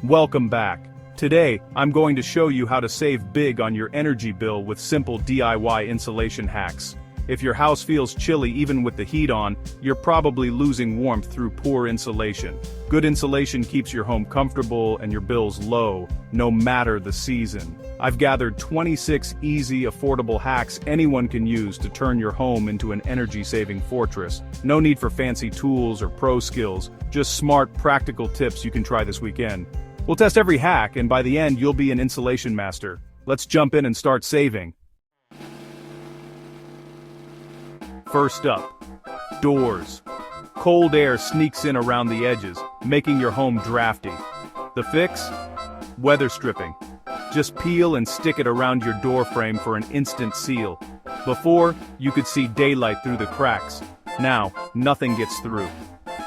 Welcome back. Today, I'm going to show you how to save big on your energy bill with simple DIY insulation hacks. If your house feels chilly even with the heat on, you're probably losing warmth through poor insulation. Good insulation keeps your home comfortable and your bills low, no matter the season. I've gathered 26 easy, affordable hacks anyone can use to turn your home into an energy-saving fortress. No need for fancy tools or pro skills, just smart, practical tips you can try this weekend. We'll test every hack, and by the end you'll be an insulation master. Let's jump in and start saving. First up, doors. Cold air sneaks in around the edges, making your home drafty. The fix? Weather stripping. Just peel and stick it around your door frame for an instant seal. Before, you could see daylight through the cracks. Now, nothing gets through.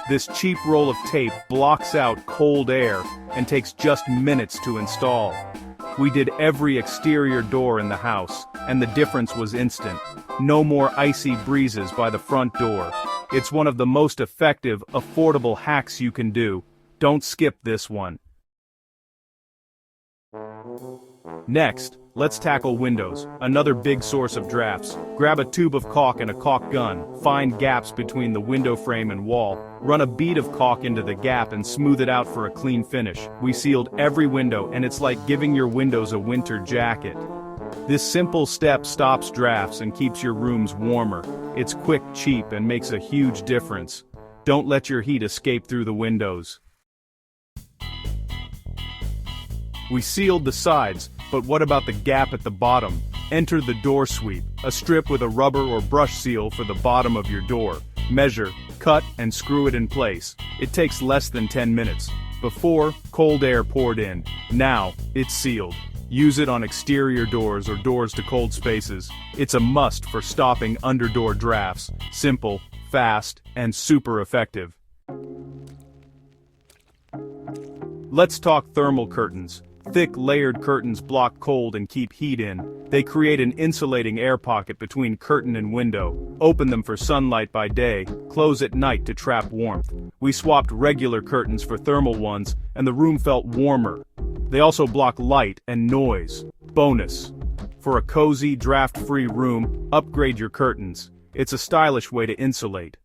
This cheap roll of tape blocks out cold air and takes just minutes to install. We did every exterior door in the house, and the difference was instant. No more icy breezes by the front door. It's one of the most effective, affordable hacks you can do. Don't skip this one. Next, let's tackle windows, another big source of drafts. Grab a tube of caulk and a caulk gun, find gaps between the window frame and wall, run a bead of caulk into the gap and smooth it out for a clean finish. We sealed every window, and it's like giving your windows a winter jacket. This simple step stops drafts and keeps your rooms warmer. It's quick, cheap, and makes a huge difference. Don't let your heat escape through the windows. We sealed the sides, but what about the gap at the bottom? Enter the door sweep, a strip with a rubber or brush seal for the bottom of your door. Measure, cut, and screw it in place. It takes less than 10 minutes. Before, cold air poured in. Now, it's sealed. Use it on exterior doors or doors to cold spaces. It's a must for stopping underdoor drafts. Simple, fast, and super effective. Let's talk thermal curtains. Thick, layered curtains block cold and keep heat in. They create an insulating air pocket between curtain and window. Open them for sunlight by day, close at night to trap warmth. We swapped regular curtains for thermal ones, and the room felt warmer. They also block light and noise. Bonus. For a cozy, draft-free room, upgrade your curtains. It's a stylish way to insulate.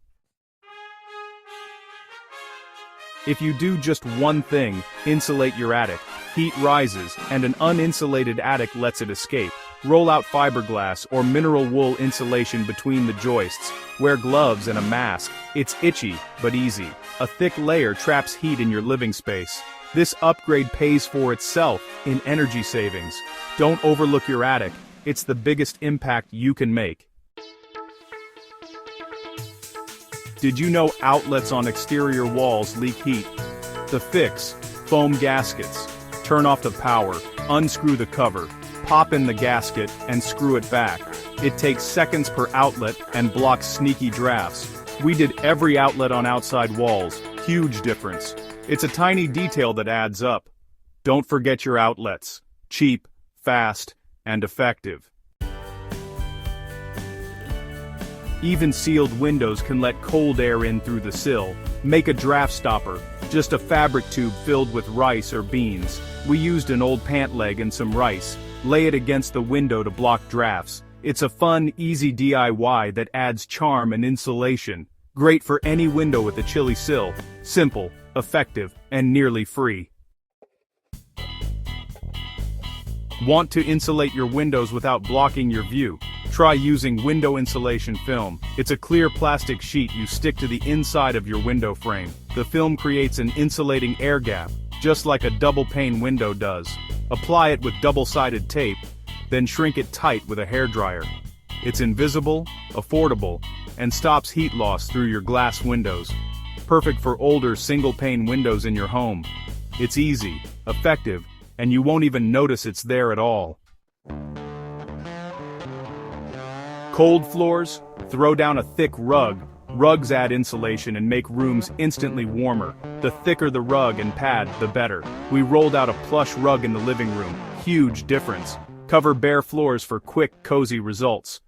If you do just one thing, insulate your attic. Heat rises, and an uninsulated attic lets it escape. Roll out fiberglass or mineral wool insulation between the joists. Wear gloves and a mask. It's itchy, but easy. A thick layer traps heat in your living space. This upgrade pays for itself in energy savings. Don't overlook your attic. It's the biggest impact you can make. Did you know outlets on exterior walls leak heat? The fix: foam gaskets. Turn off the power, unscrew the cover, pop in the gasket, and screw it back. It takes seconds per outlet and blocks sneaky drafts. We did every outlet on outside walls. Huge difference. It's a tiny detail that adds up. Don't forget your outlets. Cheap, fast, and effective. Even sealed windows can let cold air in through the sill. Make a draft stopper, just a fabric tube filled with rice or beans. We used an old pant leg and some rice. Lay it against the window to block drafts. It's a fun, easy DIY that adds charm and insulation. Great for any window with a chilly sill. Simple, effective, and nearly free. Want to insulate your windows without blocking your view? Try using window insulation film. It's a clear plastic sheet you stick to the inside of your window frame. The film creates an insulating air gap, just like a double-pane window does. Apply it with double-sided tape, then shrink it tight with a hairdryer. It's invisible, affordable, and stops heat loss through your glass windows. Perfect for older single-pane windows in your home. It's easy, effective, and you won't even notice it's there at all. Cold floors? Throw down a thick rug. Rugs add insulation and make rooms instantly warmer. The thicker the rug and pad, the better. We rolled out a plush rug in the living room. Huge difference. Cover bare floors for quick, cozy results.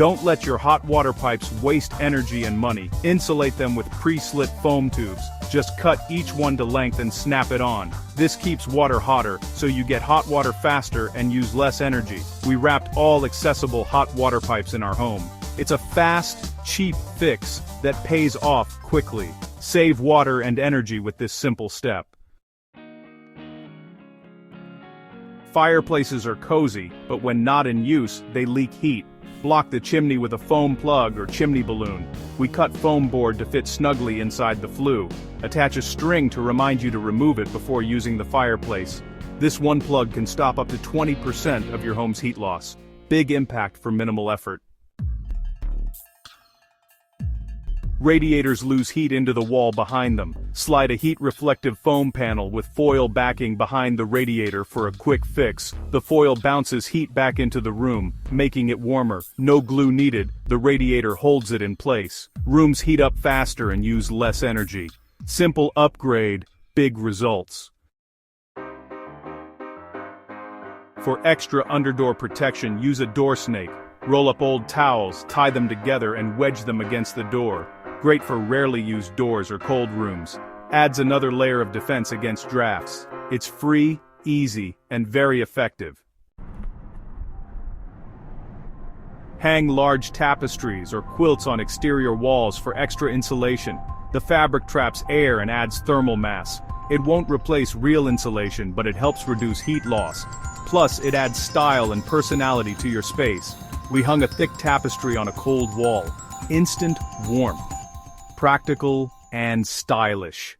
Don't let your hot water pipes waste energy and money. Insulate them with pre-slit foam tubes. Just cut each one to length and snap it on. This keeps water hotter, so you get hot water faster and use less energy. We wrapped all accessible hot water pipes in our home. It's a fast, cheap fix that pays off quickly. Save water and energy with this simple step. Fireplaces are cozy, but when not in use, they leak heat. Block the chimney with a foam plug or chimney balloon. We cut foam board to fit snugly inside the flue. Attach a string to remind you to remove it before using the fireplace. This one plug can stop up to 20% of your home's heat loss. Big impact for minimal effort. Radiators lose heat into the wall behind them. Slide a heat-reflective foam panel with foil backing behind the radiator for a quick fix. The foil bounces heat back into the room, making it warmer. No glue needed, the radiator holds it in place. Rooms heat up faster and use less energy. Simple upgrade, big results. For extra underdoor protection, use a door snake. Roll up old towels, tie them together and wedge them against the door. Great for rarely used doors or cold rooms. Adds another layer of defense against drafts. It's free, easy, and very effective. Hang large tapestries or quilts on exterior walls for extra insulation. The fabric traps air and adds thermal mass. It won't replace real insulation, but it helps reduce heat loss. Plus, it adds style and personality to your space. We hung a thick tapestry on a cold wall. Instant warmth. Practical and stylish.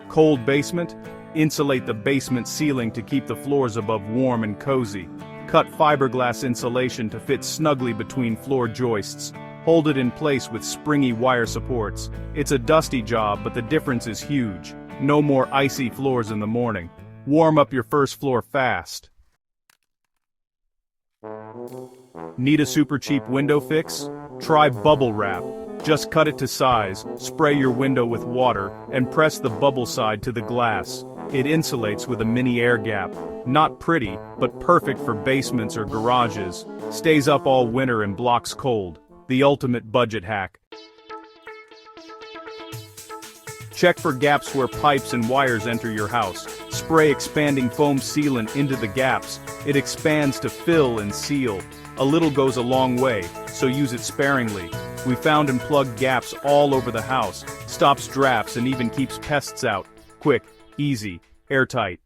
Cold basement? Insulate the basement ceiling to keep the floors above warm and cozy. Cut fiberglass insulation to fit snugly between floor joists. Hold it in place with springy wire supports. It's a dusty job, but the difference is huge. No more icy floors in the morning. Warm up your first floor fast. Need a super cheap window fix? Try bubble wrap. Just cut it to size, spray your window with water, and press the bubble side to the glass. It insulates with a mini air gap. Not pretty, but perfect for basements or garages. Stays up all winter and blocks cold. The ultimate budget hack. Check for gaps where pipes and wires enter your house. Spray expanding foam sealant into the gaps. It expands to fill and seal. A little goes a long way, so use it sparingly. We found and plugged gaps all over the house. Stops drafts and even keeps pests out. Quick, easy, airtight.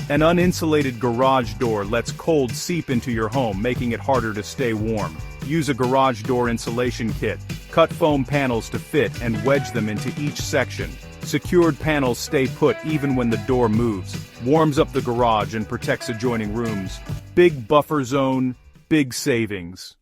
An uninsulated garage door lets cold seep into your home, making it harder to stay warm. Use a garage door insulation kit. Cut foam panels to fit and wedge them into each section. Secured panels stay put even when the door moves. Warms up the garage and protects adjoining rooms. Big buffer zone, big savings.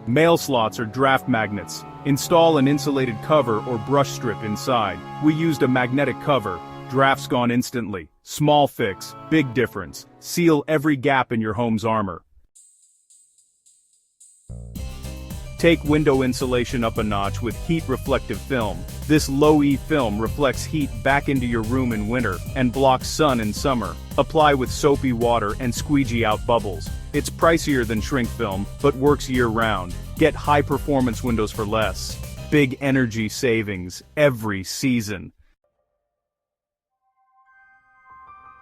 Mail slots are draft magnets. Install an insulated cover or brush strip inside. We used a magnetic cover. Drafts gone instantly. Small fix, big difference. Seal every gap in your home's armor. Take window insulation up a notch with heat-reflective film. This low-E film reflects heat back into your room in winter and blocks sun in summer. Apply with soapy water and squeegee out bubbles. It's pricier than shrink film, but works year-round. Get high-performance windows for less. Big energy savings every season.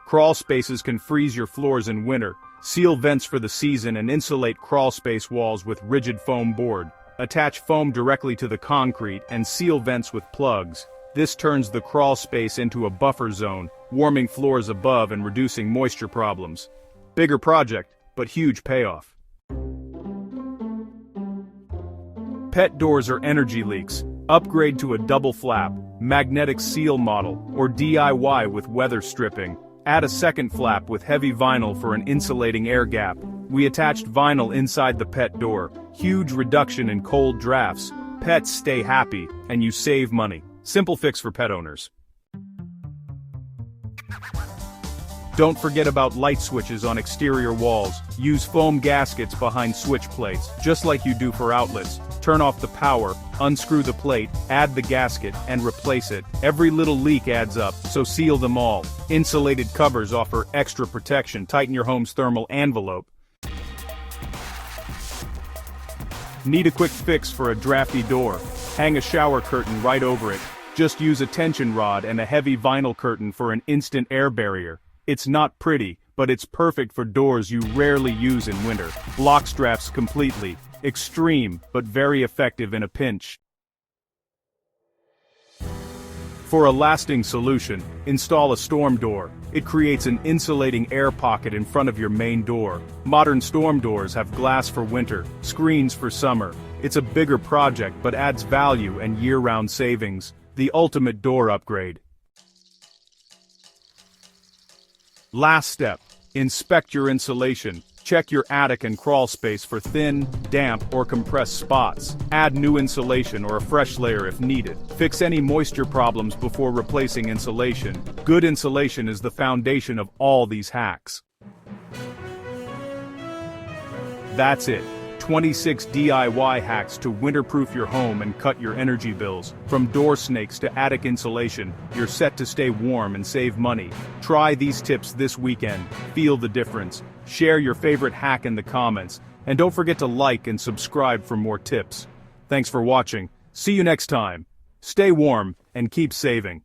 Crawl spaces can freeze your floors in winter. Seal vents for the season and insulate crawl space walls with rigid foam board. Attach foam directly to the concrete and seal vents with plugs. This turns the crawl space into a buffer zone, warming floors above and reducing moisture problems. Bigger project, but huge payoff. Pet doors or energy leaks. Upgrade to a double flap, magnetic seal model, or DIY with weather stripping. Add a second flap with heavy vinyl for an insulating air gap. We attached vinyl inside the pet door. Huge reduction in cold drafts. Pets stay happy, and you save money. Simple fix for pet owners. Don't forget about light switches on exterior walls. Use foam gaskets behind switch plates, just like you do for outlets. Turn off the power, unscrew the plate, add the gasket, and replace it. Every little leak adds up, so seal them all. Insulated covers offer extra protection. Tighten your home's thermal envelope. Need a quick fix for a drafty door? Hang a shower curtain right over it. Just use a tension rod and a heavy vinyl curtain for an instant air barrier. It's not pretty, but it's perfect for doors you rarely use in winter. Blocks drafts completely. Extreme, but very effective in a pinch. For a lasting solution, install a storm door. It creates an insulating air pocket in front of your main door. Modern storm doors have glass for winter, screens for summer. It's a bigger project but adds value and year-round savings. The ultimate door upgrade. Last step. Inspect your insulation. Check your attic and crawl space for thin, damp, or compressed spots. Add new insulation or a fresh layer if needed. Fix any moisture problems before replacing insulation. Good insulation is the foundation of all these hacks. That's it. 26 DIY hacks to winterproof your home and cut your energy bills. From door snakes to attic insulation, you're set to stay warm and save money. Try these tips this weekend. Feel the difference. Share your favorite hack in the comments. And don't forget to like and subscribe for more tips. Thanks for watching. See you next time. Stay warm and keep saving.